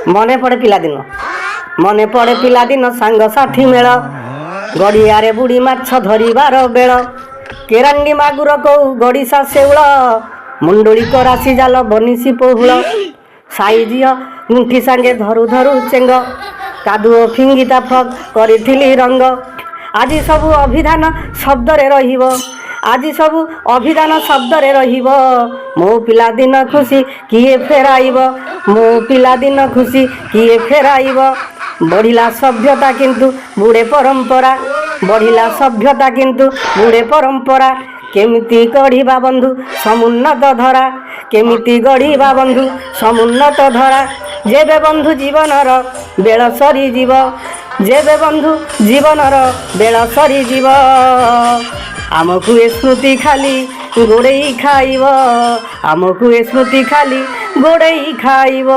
मने पड़े पिलादिन मने पड़े पिलादिन सांगसाथी मेल गड़िया बुड़ी माछ धरिबार बेल केरांडी मागुर कौ गड़िशा शेउल मुंडुली करासी जाल बनिसी पहुल साई झील गुंठी सांगे धरु धरु चेंग कादुओ फिंगिता फ्रक करी रंग आज सबू अभिधान शब्द रे रहिबो आज सबू अभिधान शब्द रे रहिबो मो पिलादिन खुशी किए फेराइबो मो पिलादिन खुशी किए फेराइबो बढ़िला सभ्यता किंतु बुढ़े परंपरा बढ़िला सभ्यता किंतु बुढ़े परंपरा केमिति गढ़िबा बंधु समुन्नत धरा केमिति गढ़िबा बंधु समुन्नत धरा जेबे बंधु जीवनर बेल सरी जीव जेबे बंधु जीवनर बेल सरी जीव आमको ए स्मृति खाली गोड़ेई खाइब आमको ए स्मृति खाली गोड़ेई खाइब।